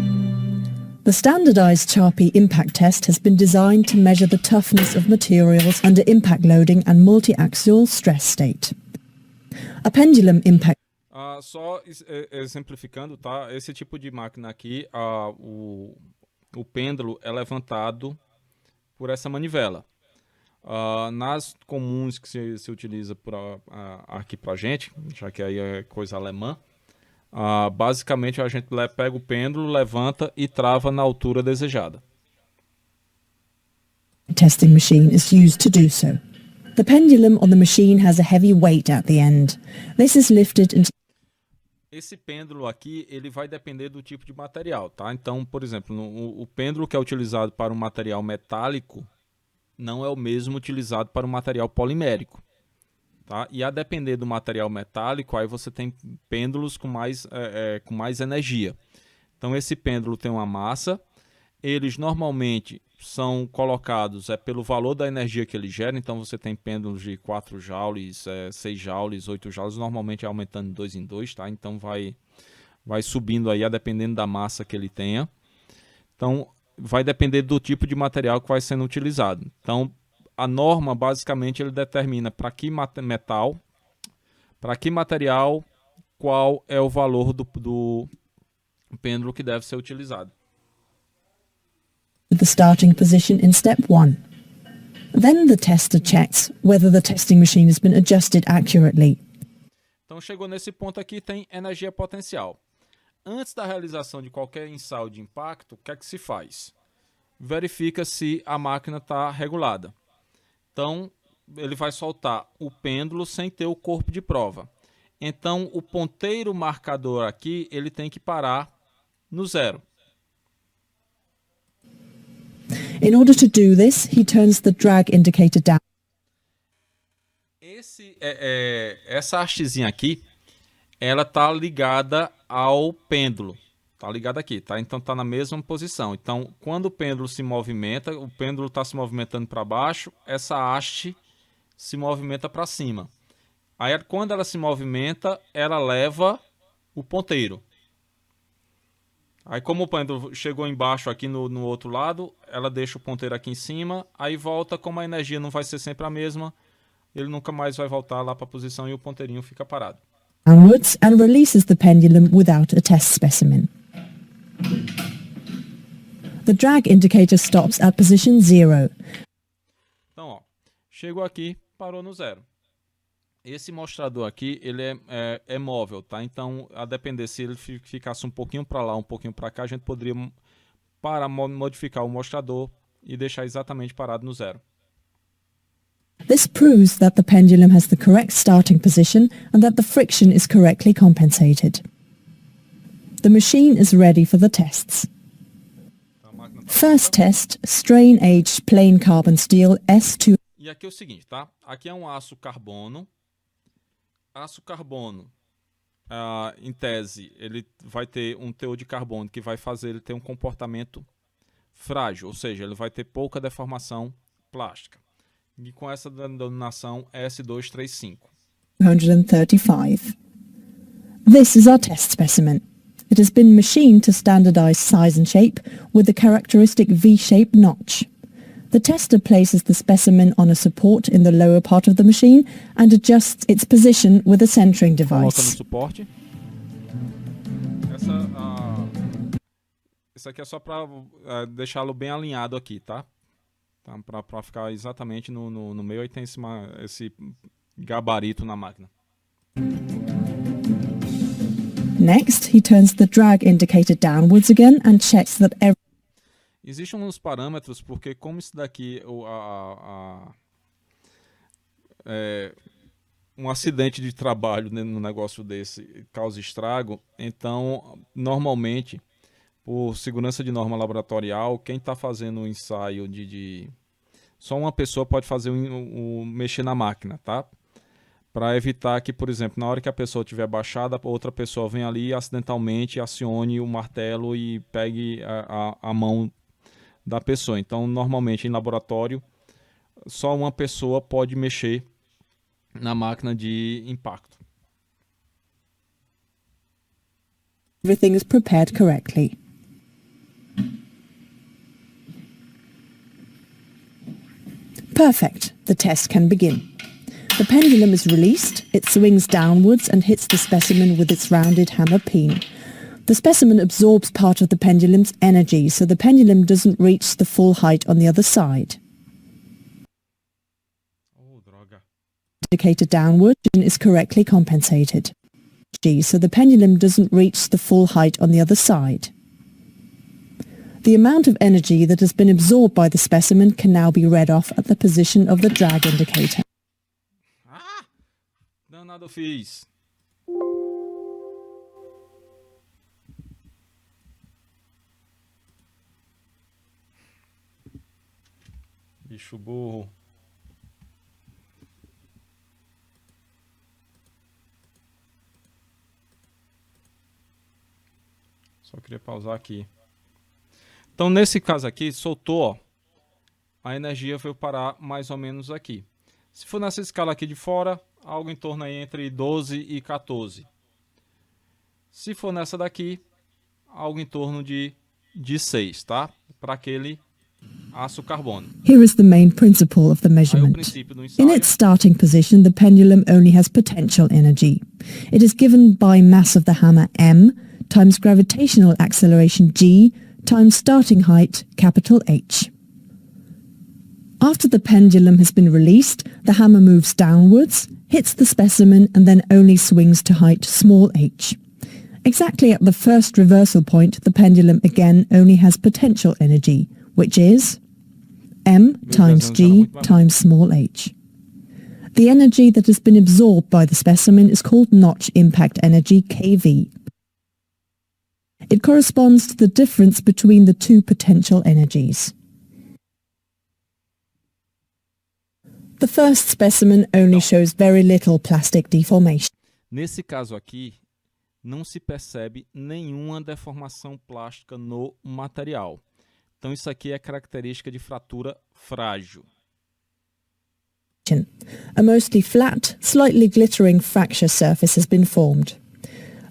The standardized Sharpe Impact Test has been designed to measure the toughness of materials under impact loading and multi-axial stress state. A pendulum impact... Só exemplificando, tá? Esse tipo de máquina aqui, o pêndulo é levantado por essa manivela. Nas comuns que se utiliza aqui pra gente, já que aí é coisa alemã, basicamente a gente pega o pêndulo, levanta e trava na altura desejada. Testing machine is used to do so. The pendulum on the machine has a heavy weight at the end. This is lifted and... Esse pêndulo aqui, ele vai depender do tipo de material, tá? Então, por exemplo, o pêndulo que é utilizado para um material metálico não é o mesmo utilizado para um material polimérico. Tá? E a depender do material metálico, aí você tem pêndulos com mais energia. Então esse pêndulo tem uma massa, eles normalmente são colocados pelo valor da energia que ele gera, então você tem pêndulos de 4 joules, 6 joules, 8 joules, normalmente aumentando de 2 em 2, tá? Então vai subindo aí, a dependendo da massa que ele tenha. Então vai depender do tipo de material que vai sendo utilizado. Então a norma, basicamente, ele determina para que metal, para que material, qual é o valor do pêndulo que deve ser utilizado. The starting position in step 1. Then the tester checks whether the testing machine has been adjusted accurately. Então chegou nesse ponto aqui, tem energia potencial. Antes da realização de qualquer ensaio de impacto, o que é que se faz? Verifica se a máquina está regulada. Então, ele vai soltar o pêndulo sem ter o corpo de prova. Então, o ponteiro marcador aqui, ele tem que parar no 0. In order to do this, he turns the drag indicator down. Essa hastezinha aqui, ela está ligada ao pêndulo. Está ligada aqui, tá? Então está na mesma posição. Então, quando o pêndulo se movimenta, o pêndulo está se movimentando para baixo, essa haste se movimenta para cima. Aí, quando ela se movimenta, ela leva o ponteiro. Aí, como o pêndulo chegou embaixo aqui no outro lado, ela deixa o ponteiro aqui em cima, aí volta, como a energia não vai ser sempre a mesma, ele nunca mais vai voltar lá para a posição e o ponteirinho fica parado. Downwards and releases the pendulum without a test specimen. The drag indicator stops at position 0. Então, ó, chegou aqui, parou no 0. Esse mostrador aqui, ele é móvel, tá? Então, a depender se ele ficasse um pouquinho para lá, um pouquinho para cá, a gente poderia modificar o mostrador e deixar exatamente parado no 0. This proves that the pendulum has the correct starting position and that the friction is correctly compensated. The machine is ready for the tests. First test, strain-aged plain carbon steel S2. E aqui é o seguinte, tá? Aqui é um aço carbono. Aço carbono, em tese, ele vai ter um teor de carbono que vai fazer ele ter um comportamento frágil, ou seja, ele vai ter pouca deformação plástica. E com essa denominação S235. 235. This is our test specimen. It has been machined to standardize size and shape with the characteristic V-shaped notch. The tester places the specimen on a support in the lower part of the machine and adjusts its position with a centering Coloca no device. suporte. Isso aqui é só para deixá-lo bem alinhado aqui, tá? Para ficar exatamente no meio, aí tem esse gabarito na máquina. Next, he turns the drag indicator downwards again and checks that every Existem uns parâmetros, porque como isso daqui um acidente de trabalho, né, no negócio desse causa estrago, então normalmente, por segurança de norma laboratorial, quem está fazendo o ensaio só uma pessoa pode fazer mexer na máquina, tá? Para evitar que, por exemplo, na hora que a pessoa estiver baixada, outra pessoa venha ali e acidentalmente acione o martelo e pegue a mão da pessoa. Então, normalmente em laboratório, só uma pessoa pode mexer na máquina de impacto. everything is prepared correctly. Perfect. The test can begin. The pendulum is released, it swings downwards and hits the specimen with its rounded hammer peen. The specimen absorbs part of the pendulum's energy, so the pendulum doesn't reach the full height on the other side. Oh, droga. Indicator downward is correctly compensated. So the pendulum doesn't reach the full height on the other side. The amount of energy that has been absorbed by the specimen can now be read off at the position of the drag indicator. Ah! Danado fiz. Bicho burro. Só queria pausar aqui. Então, nesse caso aqui, soltou, ó, a energia veio parar mais ou menos aqui. Se for nessa escala aqui de fora, algo em torno aí entre 12 e 14. Se for nessa daqui, algo em torno de 6, tá? Para aquele aço carbono. Here is the main principle of the Aí o measurement. princípio do In ensaio. its starting position, the pendulum only has potential energy. It is given by mass of the hammer m times gravitational acceleration g times starting height capital H. After the pendulum has been released, the hammer moves downwards, hits the specimen and then only swings to height small h. Exactly at the first reversal point, the pendulum again only has potential energy, which is m times g times small h. The energy that has been absorbed by the specimen is called notch impact energy, kV. It corresponds to the difference between the two potential energies. The first specimen only shows very little plastic deformation. Nesse caso aqui, não se percebe nenhuma deformação plástica no material. Então isso aqui é característica de fratura frágil. A mostly flat, slightly glittering fracture surface has been formed.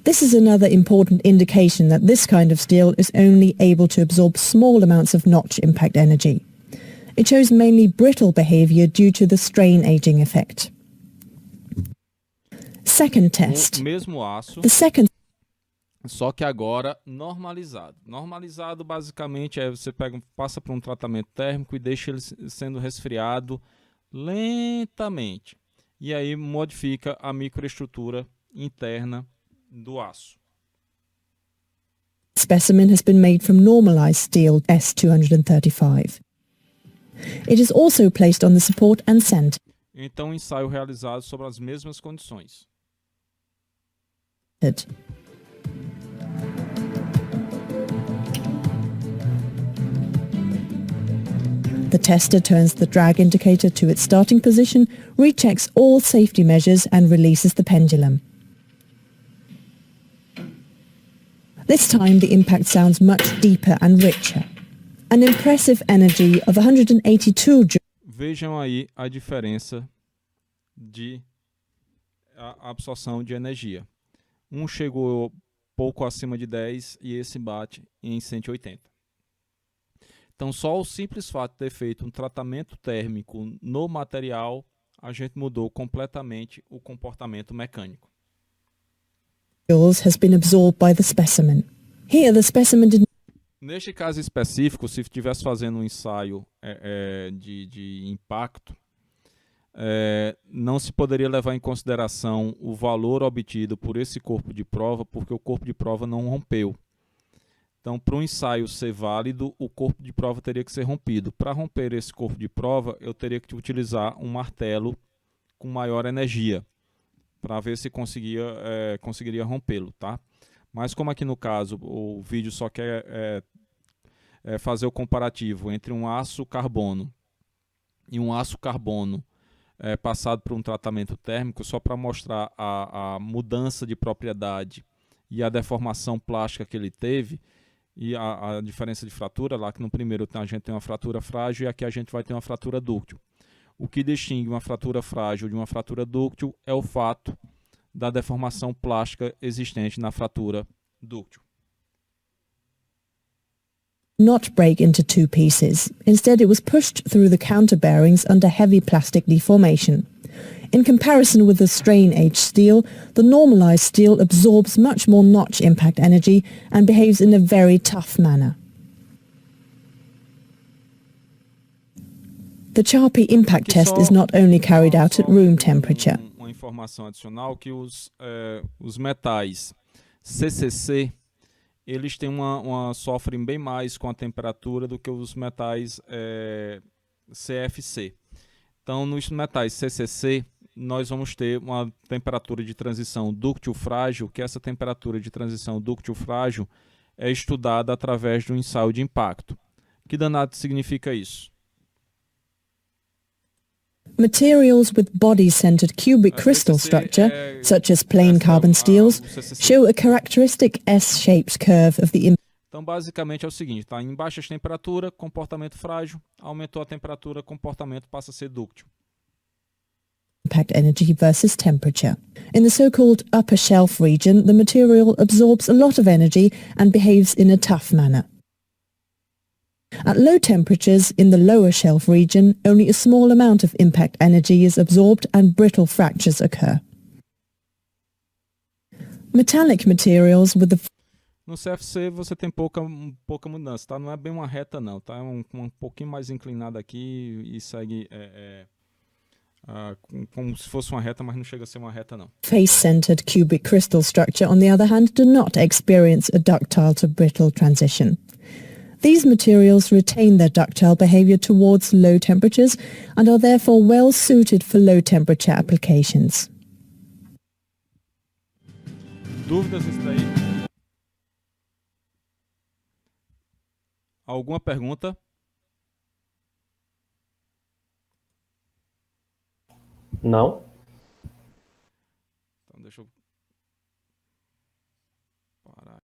This is another important indication that this kind of steel is only able to absorb small amounts of notch impact energy. It shows mainly brittle behavior due to the strain aging effect. Second test. O mesmo aço, The second só que agora normalizado. Normalizado basicamente é você passa por um tratamento térmico e deixa ele sendo resfriado lentamente. E aí modifica a microestrutura interna do aço. specimen has been made from normalized steel S235. It is also placed on the support and centered. Então, ensaio realizado sobre as mesmas condições. The tester turns the drag indicator to its starting position, rechecks all safety measures and releases the pendulum. This time the impact sounds much deeper and richer. An impressive energy of 182 joules. Vejam aí a diferença de absorção de energia. Um chegou pouco acima de 10 e esse bate em 180. Então, só o simples fato de ter feito um tratamento térmico no material, a gente mudou completamente o comportamento mecânico. Has been absorbed by the specimen. Here the specimen did. Neste caso específico, se estivesse fazendo um ensaio de impacto, não se poderia levar em consideração o valor obtido por esse corpo de prova, porque o corpo de prova não rompeu. Então, para o ensaio ser válido, o corpo de prova teria que ser rompido. Para romper esse corpo de prova, eu teria que utilizar um martelo com maior energia, para ver se conseguiria rompê-lo, tá? Mas como aqui no caso o vídeo só quer fazer o comparativo entre um aço carbono e um aço carbono passado por um tratamento térmico, só para mostrar a mudança de propriedade e a deformação plástica que ele teve, e a diferença de fratura, lá que no primeiro a gente tem uma fratura frágil e aqui a gente vai ter uma fratura dúctil. O que distingue uma fratura frágil de uma fratura dúctil é o fato da deformação plástica existente na fratura dúctil. Not break into two pieces. Instead, it was pushed through the counter bearings under heavy plastic deformation. In comparison with the strain-aged steel, the normalized steel absorbs much more notch impact energy and behaves in a very tough manner. The Charpy impact test is not only carried out at room temperature. Uma informação adicional que os metais CCC, eles têm sofrem bem mais com a temperatura do que os metais CFC. Então, nos metais CCC, nós vamos ter uma temperatura de transição dúctil frágil, que essa temperatura de transição dúctil frágil é estudada através de um ensaio de impacto. Que danado significa isso? Materials with body-centered cubic crystal structure, such as plain carbon steels, show a characteristic S-shaped curve of the impact. Então, basicamente é o seguinte, tá? Em baixas temperaturas, comportamento frágil, aumentou a temperatura, comportamento passa a ser dúctil. Impact energy versus temperature. In the so-called upper shelf region, the material absorbs a lot of energy and behaves in a tough manner. At low temperatures, in the lower shelf region, only a small amount of impact energy is absorbed and brittle fractures occur. Metallic materials with the... No CFC você tem pouca mudança, tá? Não é bem uma reta não, tá? É um pouquinho mais inclinado aqui e segue como se fosse uma reta, mas não chega a ser uma reta, não. Face-centered cubic crystal structure, on the other hand, do not experience a ductile to brittle transition. These materials retain their ductile behavior towards low temperatures and are therefore well suited for low temperature applications. Dúvidas isso daí? Alguma pergunta? Não? Então deixa eu